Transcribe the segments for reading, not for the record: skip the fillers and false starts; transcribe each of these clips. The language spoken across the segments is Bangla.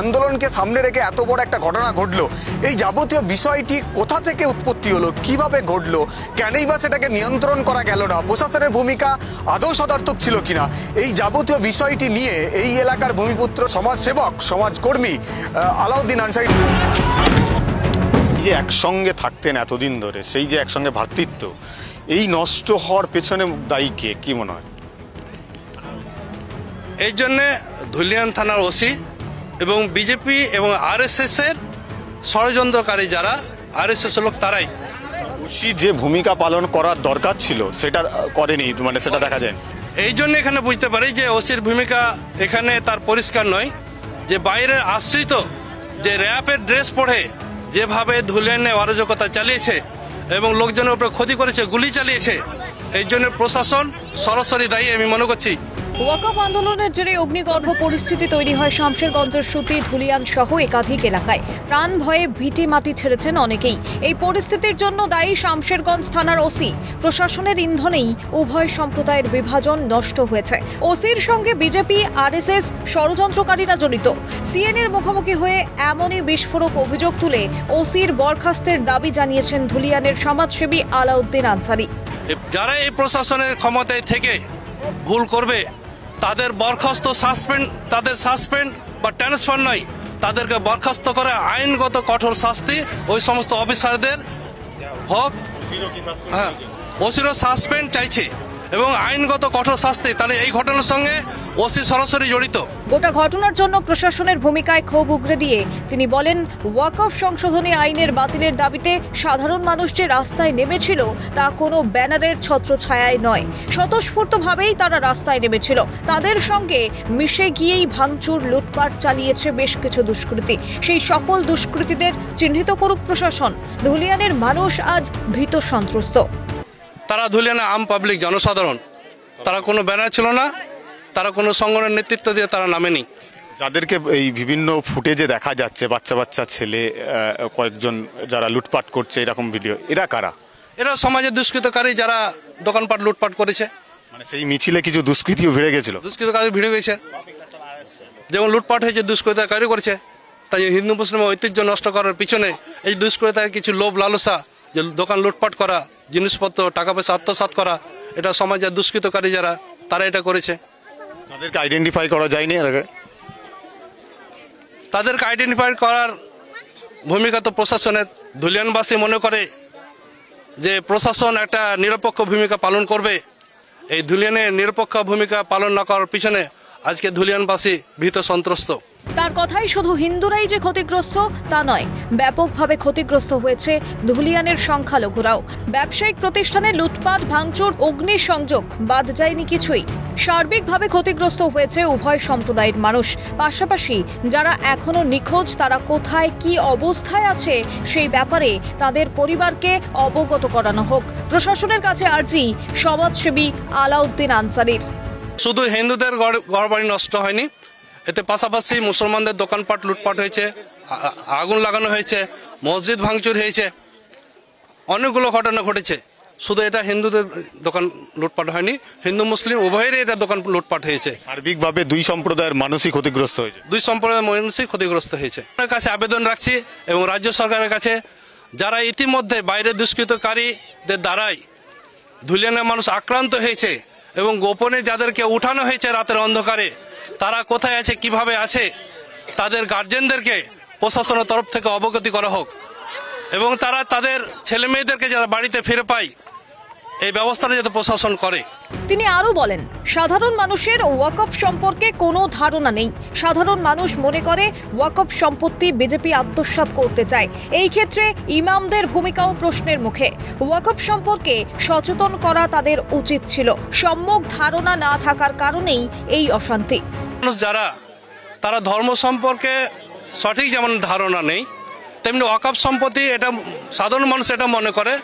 আন্দোলনকে সামনে রেখে এত বড় একটা ঘটনা ঘটলো, এই যাবতীয় বিষয়টি কোথা থেকে উৎপত্তি হলো, কিভাবে ঘটলো, কেনই বা সেটাকে নিয়ন্ত্রণ করা গেল না, প্রশাসনের ভূমিকা আদৌ সদর্থক ছিল কিনা, এই যাবতীয় বিষয়টি নিয়ে এই এলাকার ভূমিপুত্র সমাজসেবক সমাজকর্মী আলাউদ্দিন আনসারী যে একসঙ্গে থাকতেন এতদিন ধরে, সেই যে একসঙ্গে ভ্রাতৃত্ব, এই নষ্ট হওয়ার পেছনে দায়ী কে, কি মনে হয়? এই জন্যে ধুলিয়ান থানার ওসি এবং বিজেপি এবং আরএসএস এর ষড়যন্ত্রকারী যারা আরএসএস লোক তারাই। ওসি যে ভূমিকা পালন করার দরকার ছিল সেটা করেনি, মানে সেটা দেখা যায়। এই জন্য এখানে বুঝতে পারি যে ওসির ভূমিকা এখানে তার পরিষ্কার নয়, যে বাইরের আশ্রিত যে র্যাপের ড্রেস পরে যেভাবে ধুলিয়ানে অরাজকতা চালিয়েছে এবং লোকজনের উপরে ক্ষতি করেছে, গুলি চালিয়েছে, এই জন্য প্রশাসন সরাসরি দায়ী আমি মনে করছি। ওয়াকফ আন্দোলনের জেরে অগ্নিগর্ভ পরিস্থিতি তৈরি হয় শামশেরগঞ্জের সুতি, ধুলিয়ান সহ একাধিক এলাকায়। প্রাণ ভয়ে ভিটে মাটি ছেড়েছেন অনেকেই। এই পরিস্থিতির জন্য দায়ী শামশেরগঞ্জ থানার ওসি। প্রশাসনের ইন্ধনেই উভয় সম্প্রদায়ের বিভাজন নষ্ট হয়েছে। ওসির সঙ্গে বিজেপি আরএসএস ষড়যন্ত্রকারীরা জড়িত। সিএনএর মুখোমুখি হয়ে এমনই বিস্ফোরক অভিযোগ তুলে ওসির বরখাস্তের দাবি জানিয়েছেন ধুলিয়ানের সমাজসেবী আলাউদ্দিন আনসারী। যারা এই প্রশাসনের ক্ষমতায় থেকে ভুল করবে তাদের বরখাস্ত সাসপেন্ড বা ট্রান্সফার নয়, তাদেরকে বরখাস্ত করে আইনগত কঠোর শাস্তি ওই সমস্ত অফিসারদের হোক। হ্যাঁ, ওসিরও সাসপেন্ড চাইছে এবং আইনগত কঠোর শাস্তি। তাহলে এই ঘটনার সঙ্গে ওসি সরাসরি জড়িত। গোটা ঘটনার জন্য প্রশাসনের ভূমিকায় ক্ষোভ উগরে দিয়ে তিনি বলেন, ওয়াকফ সংশোধনী আইনের বাতিলের দাবিতে সাধারণ মানুষ যে রাস্তায় নেমেছিল তা কোনো ব্যানারের ছত্রছায়ায় নয়, স্বতঃস্ফূর্তভাবেই তারা রাস্তায় নেমেছিল। তাদের সঙ্গে মিশে গিয়েই ভাঙচুর, লুটপাট চালিয়েছে বেশ কিছু দুষ্কৃতী। সেই সকল দুষ্কৃতীদের চিহ্নিত করুক প্রশাসন। ধুলিয়ানের মানুষ আজ ভীত সন্ত্রস্ত। তারা ধুলিয়ানা আম পাবলিক জনসাধারণ, তারা কোনো ব্যানার ছিল না, তারা কোনো সংগঠনের নেতৃত্ব দিয়ে তারা নামেনি। যাদেরকে এই বিভিন্ন ফুটেজে দেখা যাচ্ছে, বাচ্চা বাচ্চা ছেলে কয়েকজন যারা লুটপাট করছে, এরকম ভিডিও, এরা কারা? এরা সমাজের দুষ্কৃতকারী যারা দোকানপাট লুটপাট করেছে। মানে সেই মিছিলে কিছু দুষ্কৃতিও ভিড়ে গেছিল, দুষ্কৃতকারী ভিড়ে গেছে, যেমন লুটপাট হয়েছে দুষ্কৃতকারী করেছে। তাই হিন্দু মুসলিম ঐতিহ্য নষ্ট করার পিছনে এই দুষ্কৃতার কিছু লোভ লালসা, যে দোকান লুটপাট করা, জিনিসপত্র টাকা পয়সা আত্মসাৎ করা, এটা সমাজের দুষ্কৃতকারী যারা তারা এটা করেছে। তাদেরকে আইডেন্টিফাই করা যায়নি, তাদেরকে আইডেন্টিফাই করার ভূমিকা তো প্রশাসনের। ধুলিয়ানবাসী মনে করে যে প্রশাসন একটা নিরপেক্ষ ভূমিকা পালন করবে। এই ধুলিয়ানে নিরপেক্ষ ভূমিকা পালন না করার পিছনে আজকে ধুলিয়ানবাসী ভীত সন্ত্রস্ত। তার কথাই শুধু হিন্দুরাই যে ক্ষতিগ্রস্ত তা নয়, ব্যাপকভাবে ক্ষতিগ্রস্ত হয়েছে ধুলিয়ানের সংখ্যালঘুরাও। ব্যবসায়িক প্রতিষ্ঠানে লুটপাট, ভাঙচুর, অগ্নিসংযোগ বাদ যায়নি কিছুই। সার্বিকভাবে ক্ষতিগ্রস্ত হয়েছে উভয় সম্প্রদায়ের মানুষ। পাশাপাশি যারা এখনো নিখোঁজ, তারা কোথায় কি অবস্থায় আছে সেই ব্যাপারে তাদের পরিবারকে অবগত করানো হোক। প্রশাসনের কাছে আর্জি সমাজসেবী আলাউদ্দিন আনসারীর। শুধু হিন্দুদের ঘরবাড়ি নষ্ট হয়নি, এতে পাশাপাশি মুসলমানদের দোকানপাট লুটপাট হয়েছে, আগুন লাগানো হয়েছে, মসজিদ ভাঙচুর হয়েছে, অনেকগুলো ঘটনা ঘটেছে। শুধু এটা হিন্দুদের দোকান লুটপাট হয়নি, হিন্দু মুসলিম উভয়েরই এটা দোকান লুটপাট হয়েছে। সার্বিকভাবে দুই সম্প্রদায়ের মানুষই ক্ষতিগ্রস্ত হয়েছে। দুই সম্প্রদায়ের মানুষই ক্ষতিগ্রস্ত হয়েছে। আপনার কাছে আবেদন রাখছি এবং রাজ্য সরকারের কাছে, যারা ইতিমধ্যে বাইরের দুষ্কৃতকারীদের দ্বারাই ধুলিয়ানের মানুষ আক্রান্ত হয়েছে এবং গোপনে যাদেরকে উঠানো হয়েছে রাতের অন্ধকারে, তারা কোথায় আছে, কিভাবে আছে, তাদের গার্জেনদেরকে প্রশাসনের তরফ থেকে অবগতি করা হোক এবং তারা তাদের ছেলে মেয়েদেরকে যারা বাড়িতে ফিরে পায় এই ব্যবস্থাটা যাতে প্রশাসন করে। তিনি আরো বলেন, সাধারণ মানুষের ওয়াকফ সম্পর্কে কোনো ধারণা নেই। সাধারণ মানুষ মনে করে ওয়াকফ সম্পত্তি বিজেপি আত্মসাৎ করতে চায়। এই ক্ষেত্রে ইমামদের ভূমিকাও প্রশ্নের মুখে। ওয়াকফ সম্পর্কে সচেতন করা তাদের উচিত ছিল। সম্যক ধারণা না থাকার কারণেই এই অশান্তি। মানুষ যারা, তারা ধর্ম সম্পর্কে সঠিক যেমন ধারণা নেই, তেমনি ওয়াকফ সম্পত্তি এটা সাধারণ মানুষ এটা মনে করে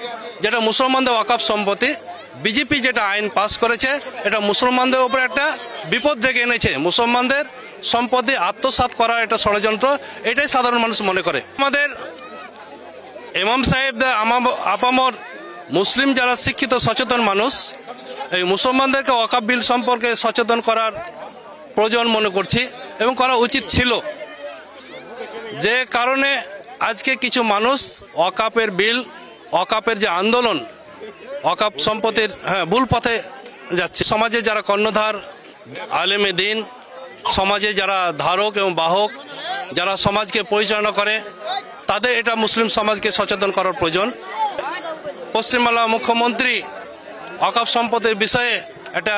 যেটা মুসলমানদের ওয়াকফ সম্পত্তি। বিজেপি যেটা আইন পাস করেছে এটা মুসলমানদের উপরে একটা বিপদ ডেকে এনেছে। মুসলমানদের সম্পত্তি আত্মসাৎ করার একটা ষড়যন্ত্র, এটাই সাধারণ মানুষ মনে করে। আমাদের ইমাম সাহেবদের আপামর মুসলিম যারা শিক্ষিত সচেতন মানুষ, এই মুসলমানদেরকে ওয়াকফ বিল সম্পর্কে সচেতন করার প্রয়োজন মনে করছি এবং করা উচিত ছিল। যে কারণে আজকে কিছু মানুষ ওয়াকাফের বিল, ওয়াকাফের যে আন্দোলন, ওয়াকাফ সম্পত্তির ভুল পথে যাচ্ছে। সমাজে যারা কর্ণধার, আলেমে দিন, সমাজে যারা ধারক এবং বাহক, যারা সমাজকে পরিচালনা করে, তাদের এটা মুসলিম সমাজকে সচেতন করার প্রয়োজন। পশ্চিমবাংলার মুখ্যমন্ত্রী ওয়াকাফ সম্পত্তির বিষয়ে একটা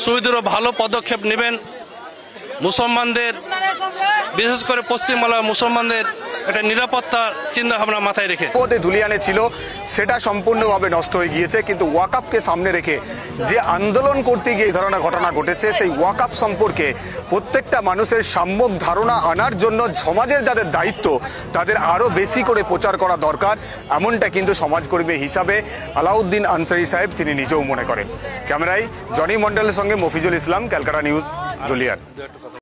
সুদৃঢ় ভালো পদক্ষেপ নেবেন। মুসলমানদের, বিশেষ করে পশ্চিমবাংলার মুসলমানদের একটা নিরাপত্তা চিন্তা ভাবনা মাথায় রেখে ধুলিয়ানে ছিল সেটা সম্পূর্ণভাবে নষ্ট হয়ে গিয়েছে, কিন্তু ওয়াকাফকে সামনে রেখে যে আন্দোলন করতে গিয়ে এই ধরনের ঘটনা ঘটেছে, সেই ওয়াকাফ সম্পর্কে প্রত্যেকটা মানুষের সম্যক ধারণা আনার জন্য সমাজের যাদের দায়িত্ব তাদের আরও বেশি করে প্রচার করা দরকার, এমনটা কিন্তু সমাজকর্মী হিসাবে আলাউদ্দিন আনসারি সাহেব তিনি নিজেও মনে করেন। ক্যামেরায় জনি মন্ডলের সঙ্গে মফিজুল ইসলাম, ক্যালকাটা নিউজ, ধুলিয়ান।